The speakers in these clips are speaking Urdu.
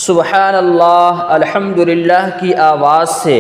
سبحان اللہ الحمدللہ کی آواز سے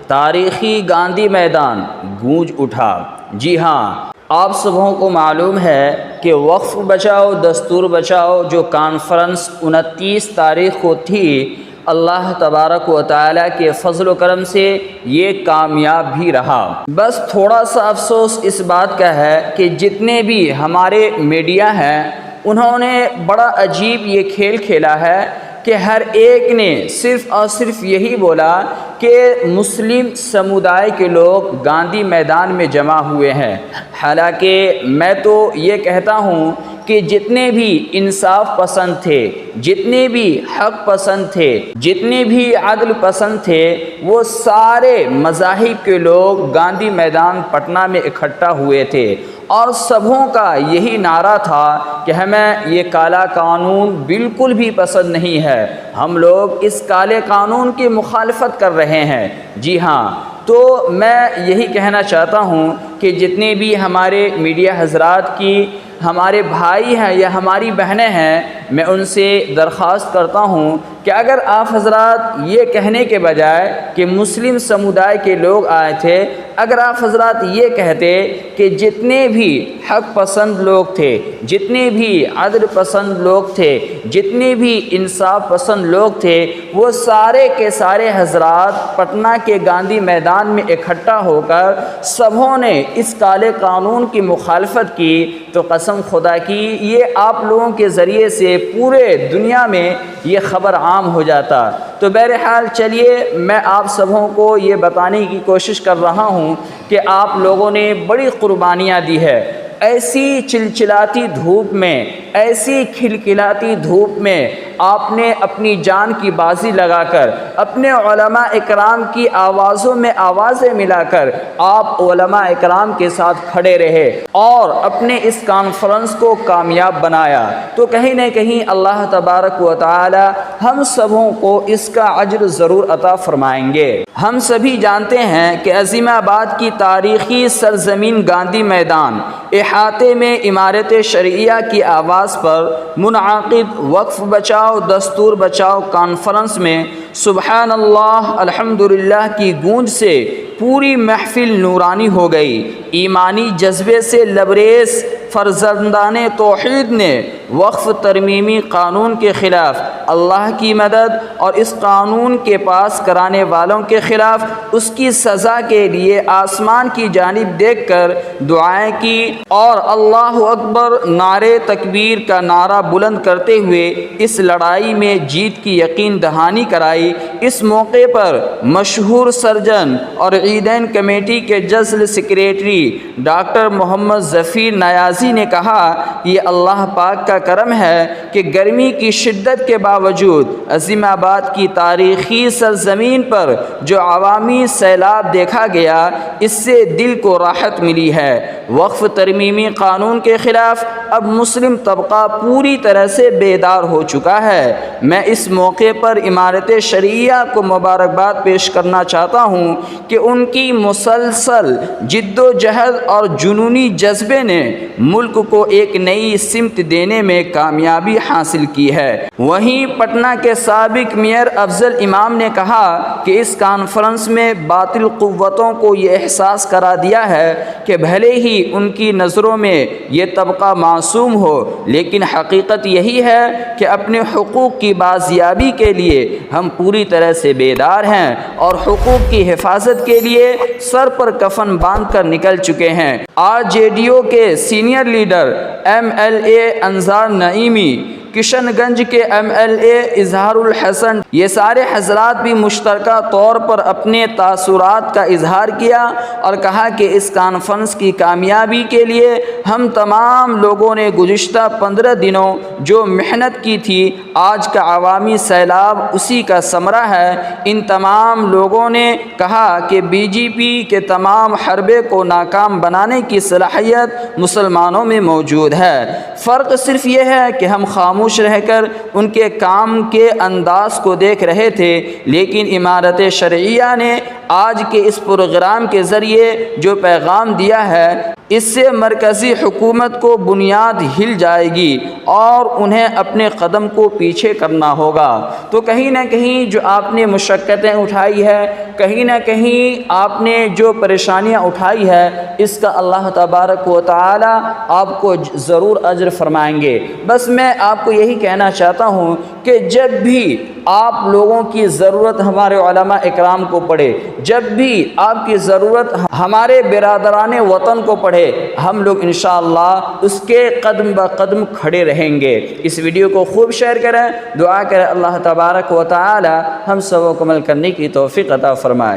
تاریخی گاندھی میدان گونج اٹھا۔ جی ہاں، آپ سبوں کو معلوم ہے کہ وقف بچاؤ دستور بچاؤ جو کانفرنس 29 تاریخ کو تھی، اللہ تبارک و تعالیٰ کے فضل و کرم سے یہ کامیاب بھی رہا۔ بس تھوڑا سا افسوس اس بات کا ہے کہ جتنے بھی ہمارے میڈیا ہیں انہوں نے بڑا عجیب یہ کھیل کھیلا ہے کہ ہر ایک نے صرف اور صرف یہی بولا کہ مسلم سمودائے کے لوگ گاندھی میدان میں جمع ہوئے ہیں۔ حالانکہ میں تو یہ کہتا ہوں کہ جتنے بھی انصاف پسند تھے، جتنے بھی حق پسند تھے، جتنے بھی عدل پسند تھے، وہ سارے مذاہب کے لوگ گاندھی میدان پٹنہ میں اکٹھا ہوئے تھے، اور سبوں کا یہی نعرہ تھا کہ ہمیں یہ کالا قانون بالکل بھی پسند نہیں ہے، ہم لوگ اس کالے قانون کی مخالفت کر رہے ہیں۔ جی ہاں، تو میں یہی کہنا چاہتا ہوں کہ جتنے بھی ہمارے میڈیا حضرات کی ہمارے بھائی ہیں یا ہماری بہنیں ہیں، میں ان سے درخواست کرتا ہوں کہ اگر آپ حضرات یہ کہنے کے بجائے کہ مسلم سمودائے کے لوگ آئے تھے، اگر آپ حضرات یہ کہتے کہ جتنے بھی حق پسند لوگ تھے، جتنے بھی عدل پسند لوگ تھے، جتنے بھی انصاف پسند لوگ تھے، وہ سارے کے سارے حضرات پٹنہ کے گاندھی میدان میں اکٹھا ہو کر سبوں نے اس کالے قانون کی مخالفت کی، تو قسم خدا کی یہ آپ لوگوں کے ذریعے سے پورے دنیا میں یہ خبر عام ہو جاتا۔ تو بہرحال چلیے، میں آپ سبوں کو یہ بتانے کی کوشش کر رہا ہوں کہ آپ لوگوں نے بڑی قربانیاں دی ہے۔ ایسی چلچلاتی دھوپ میں، ایسی کھلکھلاتی دھوپ میں آپ نے اپنی جان کی بازی لگا کر، اپنے علماء اکرام کی آوازوں میں آوازیں ملا کر آپ علماء اکرام کے ساتھ کھڑے رہے اور اپنے اس کانفرنس کو کامیاب بنایا۔ تو کہیں نہ کہیں اللہ تبارک و تعالی ہم سبوں کو اس کا اجر ضرور عطا فرمائیں گے۔ ہم سبھی جانتے ہیں کہ عظیم آباد کی تاریخی سرزمین گاندھی میدان احاطے میں امارت شرعیہ کی آواز پر منعقد وقف بچاؤ دستور بچاؤ کانفرنس میں سبحان اللہ الحمدللہ کی گونج سے پوری محفل نورانی ہو گئی۔ ایمانی جذبے سے لبریز فرزندان توحید نے وقف ترمیمی قانون کے خلاف اللہ کی مدد اور اس قانون کے پاس کرانے والوں کے خلاف اس کی سزا کے لیے آسمان کی جانب دیکھ کر دعائیں کی اور اللہ اکبر نعرے تکبیر کا نعرہ بلند کرتے ہوئے اس لڑائی میں جیت کی یقین دہانی کرائی۔ اس موقع پر مشہور سرجن اور عیدین کمیٹی کے جنرل سیکریٹری ڈاکٹر محمد ظفیر نیازی نے کہا کہ یہ اللہ پاک کا کرم ہے کہ گرمی کی شدت کے باوجود عظیم آباد کی تاریخی سرزمین پر جو عوامی سیلاب دیکھا گیا، اس سے دل کو راحت ملی ہے۔ وقف ترمیمی قانون کے خلاف اب مسلم طبقہ پوری طرح سے بیدار ہو چکا ہے۔ میں اس موقع پر امارت شرعیہ کو مبارکباد پیش کرنا چاہتا ہوں کہ ان کی مسلسل جد و جہد اور جنونی جذبے نے ملک کو ایک نئی سمت دینے میں کامیابی حاصل کی ہے۔ وہیں پٹنہ کے سابق میئر افضل امام نے کہا کہ اس کانفرنس میں باطل قوتوں کو یہ احساس کرا دیا ہے کہ بھلے ہی ان کی نظروں میں یہ طبقہ معصوم ہو، لیکن حقیقت یہی ہے کہ اپنے حقوق کی بازیابی کے لیے ہم پوری طرح سے بیدار ہیں اور حقوق کی حفاظت کے لیے سر پر کفن باندھ کر نکل چکے ہیں۔ آج جے ڈی یو کے senior leader M L A Ansar Naimi, Kishan گنج کے ایم ایل اے اظہار الحسن، یہ سارے حضرات بھی مشترکہ طور پر اپنے تاثرات کا اظہار کیا اور کہا کہ اس کانفرنس کی کامیابی کے لیے ہم تمام لوگوں نے گزشتہ 15 دنوں جو محنت کی تھی، آج کا عوامی سیلاب اسی کا ثمرہ ہے۔ ان تمام لوگوں نے کہا کہ بی جے پی کے تمام حربے کو ناکام بنانے کی صلاحیت مسلمانوں میں موجود ہے۔ فرق صرف یہ ہے کہ ہم خاموش رہ کر ان کے کام کے انداز کو دیکھ رہے تھے، لیکن امارت شرعیہ نے آج کے اس پروگرام کے ذریعے جو پیغام دیا ہے اس سے مرکزی حکومت کو بنیاد ہل جائے گی اور انہیں اپنے قدم کو پیچھے کرنا ہوگا۔ تو کہیں نہ کہیں جو آپ نے مشقتیں اٹھائی ہے، کہیں نہ کہیں آپ نے جو پریشانیاں اٹھائی ہے، اس کا اللہ تبارک و تعالی آپ کو ضرور اجر فرمائیں گے۔ بس میں آپ کو یہی کہنا چاہتا ہوں کہ جب بھی آپ لوگوں کی ضرورت ہمارے علماء اکرام کو پڑے، جب بھی آپ کی ضرورت ہمارے برادران وطن کو پڑے، ہم لوگ انشاءاللہ اس کے قدم بہ قدم کھڑے رہیں گے۔ اس ویڈیو کو خوب شیئر کریں، دعا کریں اللہ تبارک و تعالی ہم سب کو عمل کرنے کی توفیق عطا فرمائے۔